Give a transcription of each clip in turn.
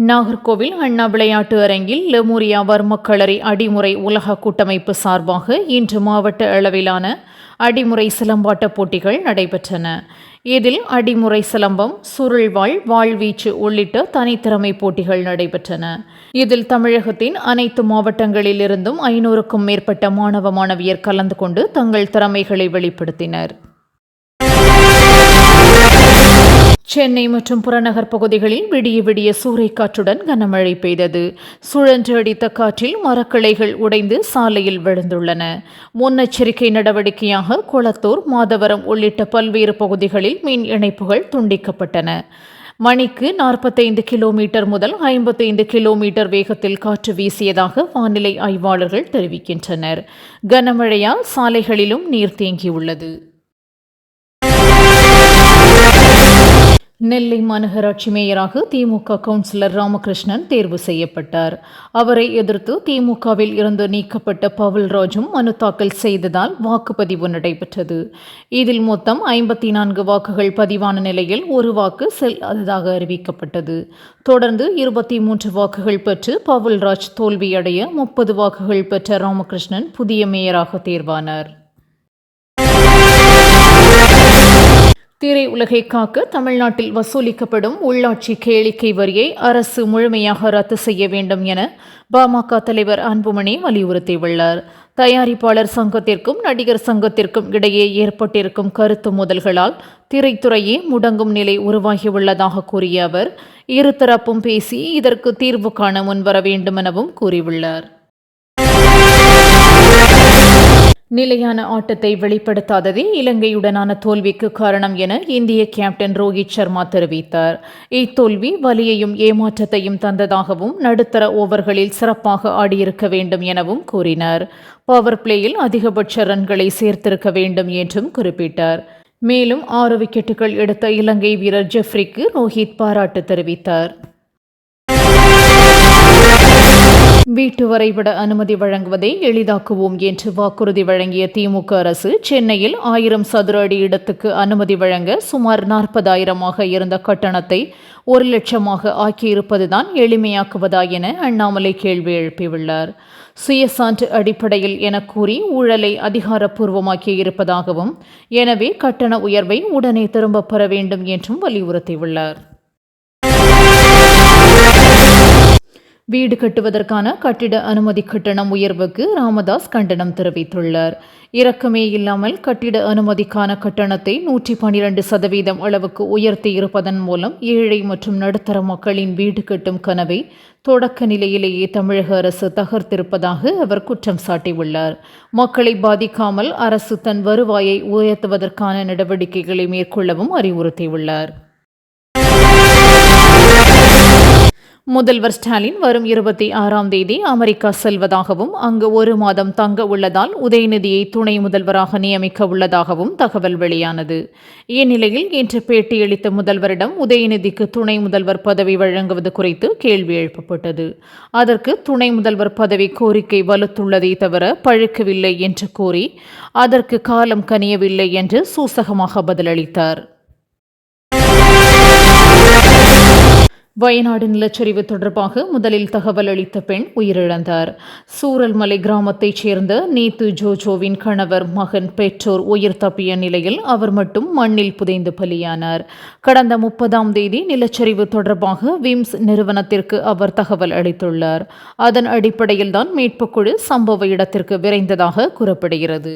நாகர்கோவில் அண்ணா விளையாட்டு அரங்கில் லெமூரியா வர்மக்களரி அடிமுறை உலக கூட்டமைப்பு சார்பாக இன்று மாவட்ட அளவிலான அடிமுறை சிலம்பாட்ட போட்டிகள் நடைபெற்றன. இதில் அடிமுறை சிலம்பம், சுருள்வாள், வாழ்வீச்சு உள்ளிட்ட தனித்திறமை போட்டிகள் நடைபெற்றன. இதில் தமிழகத்தின் அனைத்து மாவட்டங்களிலிருந்தும் 500க்கும் மேற்பட்ட மாணவ மாணவியர் கலந்து கொண்டு தங்கள் திறமைகளை வெளிப்படுத்தினர். சென்னை மற்றும் புறநகர் பகுதிகளில் விடிய விடிய சூறைக்காற்றுடன் கனமழை பெய்தது. சுழன்று அடித்த காற்றில் மரக்கிளைகள் உடைந்து சாலையில் விழுந்துள்ளன. முன்னெச்சரிக்கை நடவடிக்கையாக கொளத்தூர், மாதவரம் உள்ளிட்ட பல்வேறு பகுதிகளில் மின் இணைப்புகள் துண்டிக்கப்பட்டன. மணிக்கு 45 கிலோமீட்டர் முதல் 55 கிலோமீட்டர் வேகத்தில் காற்று வீசியதாக வானிலை ஆய்வாளர்கள் தெரிவிக்கின்றனர். கனமழையால் சாலைகளிலும் நீர் தேங்கியுள்ளது. நெல்லை மாநகராட்சி மேயராக திமுக கவுன்சிலர் ராமகிருஷ்ணன் தேர்வு செய்யப்பட்டார். அவரை எதிர்த்து திமுகவில் இருந்து நீக்கப்பட்ட பவுல்ராஜும் மனு தாக்கல் செய்ததால் வாக்குப்பதிவு நடைபெற்றது. இதில் மொத்தம் 54 வாக்குகள் பதிவான நிலையில் ஒரு வாக்கு செல்லாததாக அறிவிக்கப்பட்டது. தொடர்ந்து 23 வாக்குகள் பெற்று பவுல்ராஜ் தோல்வியடைய 30 வாக்குகள் பெற்ற ராமகிருஷ்ணன் புதிய மேயராக தேர்வானார். திரை உலகை காக்க தமிழ்நாட்டில் வசூலிக்கப்படும் உள்ளாட்சி கேளிக்கை வரியை அரசு முழுமையாக ரத்து செய்ய வேண்டும் என பாமக தலைவர் அன்புமணி வலியுறுத்தியுள்ளார். தயாரிப்பாளர் சங்கத்திற்கும் நடிகர் சங்கத்திற்கும் இடையே ஏற்பட்டிருக்கும் கருத்து மோதல்களால் திரைத்துறையே முடங்கும் நிலை உருவாகியுள்ளதாக கூறிய அவர், இருதரப்பும் பேசி இதற்கு தீர்வு காண முன்வர வேண்டும் எனவும் கூறியுள்ளார். நிலையான ஆட்டத்தை வெளிப்படுத்தாததே இலங்கையுடனான தோல்விக்கு காரணம் என இந்திய கேப்டன் ரோஹித் சர்மா தெரிவித்தார். இத்தோல்வி வலியையும் ஏமாற்றத்தையும் தந்ததாகவும் நடுத்தர ஓவர்களில் சிறப்பாக ஆடியிருக்க வேண்டும் எனவும் கூறினார். பவர் பிளேயில் அதிகபட்ச ரன்களை சேர்த்திருக்க வேண்டும் என்றும் குறிப்பிட்டார். மேலும் 6 விக்கெட்டுகள் எடுத்த இலங்கை வீரர் ஜெஃப்ரிக்கு ரோஹித் பாராட்டு தெரிவித்தார். வீட்டு வரைபட அனுமதி வழங்குவதை எளிதாக்குவோம் என்று வாக்குறுதி வழங்கிய திமுக அரசு சென்னையில் 1000 சதுர அடி இடத்துக்கு அனுமதி வழங்க சுமார் 40,000 இருந்த கட்டணத்தை 1,00,000 ஆக்கியிருப்பதுதான் எளிமையாக்குவதா என அண்ணாமலை கேள்வி எழுப்பியுள்ளார். சுயசான்று அடிப்படையில் என கூறி ஊழலை அதிகாரப்பூர்வமாக்கி இருப்பதாகவும், எனவே கட்டண உயர்வை உடனே திரும்பப் பெற வேண்டும் என்றும் வலியுறுத்தியுள்ளார். வீடு கட்டுவதற்கான கட்டிட அனுமதி கட்டணம் உயர்வுக்கு ராமதாஸ் கண்டனம் தெரிவித்துள்ளார். இரக்கமே இல்லாமல் கட்டிட அனுமதிக்கான கட்டணத்தை 112% அளவுக்கு உயர்த்தி இருப்பதன் மூலம் ஏழை மற்றும் நடுத்தர மக்களின் வீடு கட்டும் கனவை தொடக்க நிலையிலேயே தமிழக அரசு தகர்த்திருப்பதாக அவர் குற்றம் சாட்டியுள்ளார். மக்களை பாதிக்காமல் அரசு தன் வருவாயை உயர்த்துவதற்கான நடவடிக்கைகளை மேற்கொள்ளவும் அறிவுறுத்தியுள்ளார். முதல்வர் ஸ்டாலின் வரும் 26ஆம் தேதி அமெரிக்கா செல்வதாகவும், அங்கு 1 மாதம் தங்க உள்ளதால் உதயநிதியை துணை முதல்வராக நியமிக்க உள்ளதாகவும் தகவல் வெளியானது. இந்நிலையில் இன்று பேட்டியளித்த முதல்வரிடம் உதயநிதிக்கு துணை முதல்வர் பதவி வழங்குவது குறித்து கேள்வி எழுப்பப்பட்டது. அதற்கு துணை முதல்வர் பதவி கோரிக்கை வலுத்துள்ளதை தவிர பழுக்கவில்லை என்று கூறி அதற்கு காலம் கனியவில்லை என்று சூசகமாக பதிலளித்தார். வயநாடு நிலச்சரிவு தொடர்பாக முதலில் தகவல் அளித்த பெண் உயிரிழந்தார். சூரல்மலை கிராமத்தைச் சேர்ந்த நீத்து ஜோஜோவின் கணவர், மகன், பெற்றோர் உயிர் தப்பிய நிலையில் அவர் மட்டும் மண்ணில் புதைந்து பலியானார். கடந்த 30ஆம் தேதி நிலச்சரிவு தொடர்பாக விம்ஸ் நிறுவனத்திற்கு அவர் தகவல் அளித்துள்ளார். அதன் அடிப்படையில்தான் மீட்புக்குழு சம்பவ இடத்திற்கு விரைந்ததாக கூறப்படுகிறது.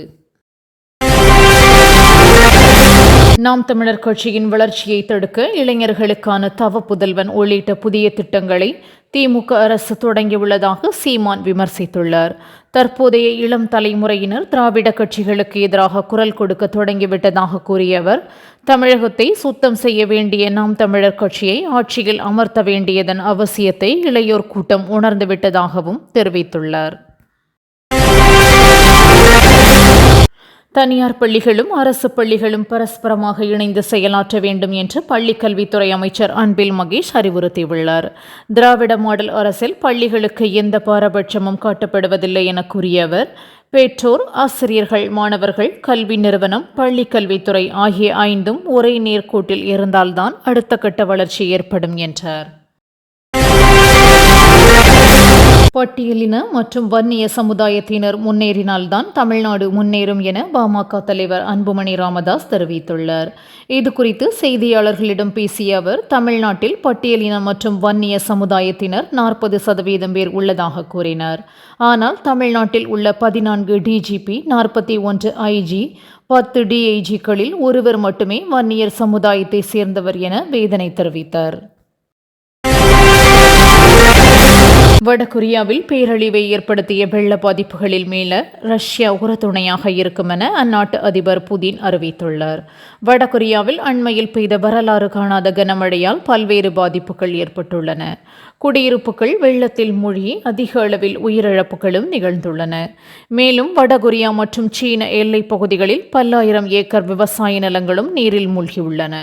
நாம் தமிழர் கட்சியின் வளர்ச்சியை தடுக்க இளைஞர்களுக்கான தவ புதல்வன் உள்ளிட்ட புதிய திட்டங்களை திமுக அரசு தொடங்கியுள்ளதாக சீமான் விமர்சித்துள்ளார். தற்போதைய இளம் தலைமுறையினர் திராவிட கட்சிகளுக்கு எதிராக குரல் கொடுக்க தொடங்கிவிட்டதாக கூறிய அவர், தமிழகத்தை சுத்தம் செய்ய வேண்டிய நாம் தமிழர் கட்சியை ஆட்சியில் அமர்த்த வேண்டியதன் அவசியத்தை இளையோர் கூட்டம் உணர்ந்துவிட்டதாகவும் தெரிவித்துள்ளார். தனியார் பள்ளிகளும் அரசு பள்ளிகளும் பரஸ்பரமாக இணைந்து செயலாற்ற வேண்டும் என்று பள்ளிக்கல்வித்துறை அமைச்சர் அன்பில் மகேஷ் அறிவுறுத்தியுள்ளார். திராவிட மாடல் அரசில் பள்ளிகளுக்கு எந்த பாரபட்சமும் காட்டப்படுவதில்லை என கூறிய அவர், பெற்றோர், ஆசிரியர்கள், மாணவர்கள், கல்வி நிறுவனம், பள்ளிக்கல்வித்துறை ஆகிய 5ம் ஒரே நேர்கோட்டில் இருந்தால்தான் அடுத்த கட்ட வளர்ச்சி ஏற்படும் என்றார். பட்டியலின மற்றும் வன்னிய சமுதாயத்தினர் முன்னேறினால்தான் தமிழ்நாடு முன்னேறும் என பாமக தலைவர் அன்புமணி ராமதாஸ் தெரிவித்துள்ளார். இதுகுறித்து செய்தியாளர்களிடம் பேசிய அவர், தமிழ்நாட்டில் பட்டியலின மற்றும் வன்னிய சமுதாயத்தினர் 40% பேர் உள்ளதாக கூறினார். ஆனால் தமிழ்நாட்டில் உள்ள 14 டிஜிபி, 41 ஐஜி, 10 டிஐஜிக்களில் ஒருவர் மட்டுமே வன்னியர் சமுதாயத்தை சேர்ந்தவர் என வேதனை தெரிவித்தார். வடகொரியாவில் பேரழிவை ஏற்படுத்திய வெள்ள பாதிப்புகளில் மீள ரஷ்யா உறுதுணையாக இருக்கும் என அந்நாட்டு அதிபர் புதின் அறிவித்துள்ளார். வடகொரியாவில் அண்மையில் பெய்த வரலாறு காணாத கனமழையால் பல்வேறு பாதிப்புகள் ஏற்பட்டுள்ளன. குடியிருப்புகள் வெள்ளத்தில் மூழ்கி அதிக அளவில் உயிரிழப்புகளும் நிகழ்ந்துள்ளன. மேலும் வடகொரியா மற்றும் சீன எல்லைப் பகுதிகளில் பல்லாயிரம் ஏக்கர் விவசாய நிலங்களும் நீரில் மூழ்கியுள்ளன.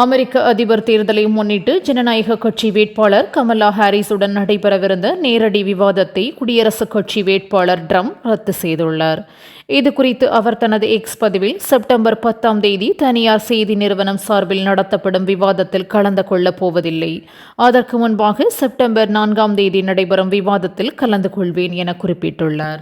அமெரிக்க அதிபர் தேர்தலை முன்னிட்டு ஜனநாயக கட்சி வேட்பாளர் கமலா ஹாரிஸுடன் நடைபெறவிருந்த நேரடி விவாதத்தை குடியரசுக் கட்சி வேட்பாளர் ட்ரம்ப் ரத்து செய்துள்ளார். இதுகுறித்து அவர் தனது எக்ஸ் பதிவில், செப்டம்பர் 10 தனியார் செய்தி நிறுவனம் சார்பில் நடத்தப்படும் விவாதத்தில் கலந்து கொள்ளப் போவதில்லை. அதற்கு முன்பாக செப்டம்பர் 4 நடைபெறும் விவாதத்தில் கலந்து கொள்வேன் என குறிப்பிட்டுள்ளார்.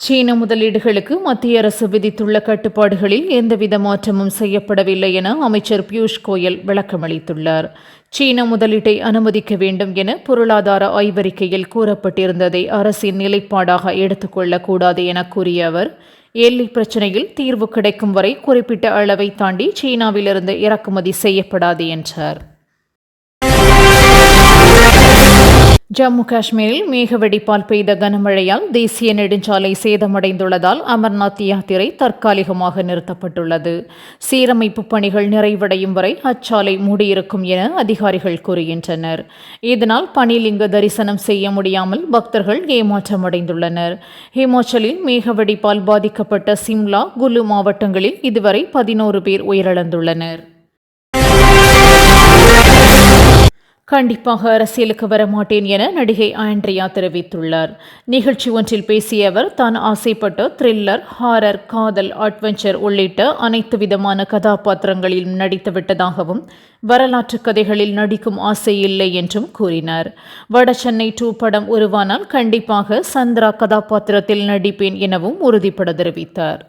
சீன முதலீடுகளுக்கு மத்திய அரசு விதித்துள்ள கட்டுப்பாடுகளில் எந்தவித மாற்றமும் செய்யப்படவில்லை என அமைச்சர் பியூஷ் கோயல் விளக்கமளித்துள்ளார். சீன முதலீட்டை அனுமதிக்க வேண்டும் என பொருளாதார ஆய்வறிக்கையில் கூறப்பட்டிருந்ததை அரசின் நிலைப்பாடாக எடுத்துக்கொள்ளக்கூடாது என கூறிய அவர், எல்லை பிரச்சினையில் தீர்வு கிடைக்கும் வரை குறிப்பிட்ட அளவை தாண்டி சீனாவிலிருந்து இறக்குமதி செய்யப்படாது என்றார். ஜம்மு காஷ்மீரில் மேகவெடிப்பால் பெய்த கனமழையால் தேசிய நெடுஞ்சாலை சேதமடைந்துள்ளதால் அமர்நாத் யாத்திரை தற்காலிகமாக நிறுத்தப்பட்டுள்ளது. சீரமைப்பு பணிகள் நிறைவடையும் வரை அச்சாலை மூடியிருக்கும் என அதிகாரிகள் கூறுகின்றனர். இதனால் பனிலிங்க தரிசனம் செய்ய முடியாமல் பக்தர்கள் ஏமாற்றமடைந்துள்ளனர். ஹிமாச்சலில் மேகவெடிப்பால் பாதிக்கப்பட்ட சிம்லா, குலு மாவட்டங்களில் இதுவரை 11 பேர் உயிரிழந்துள்ளனர். கண்டிப்பாக அரசியலுக்கு வரமாட்டேன் என நடிகை ஆண்ட்ரியா தெரிவித்துள்ளார். நிகழ்ச்சி ஒன்றில் பேசிய அவர், தான் ஆசைப்பட்ட த்ரில்லர், ஹாரர், காதல், அட்வென்ச்சர் உள்ளிட்ட அனைத்து விதமான கதாபாத்திரங்களிலும் நடித்துவிட்டதாகவும் வரலாற்று கதைகளில் நடிக்கும் ஆசை இல்லை என்றும் கூறினார். வடசென்னை 2 படம் உருவானால் கண்டிப்பாக சந்திரா கதாபாத்திரத்தில் நடிப்பேன் எனவும் உறுதிபட தெரிவித்தார்.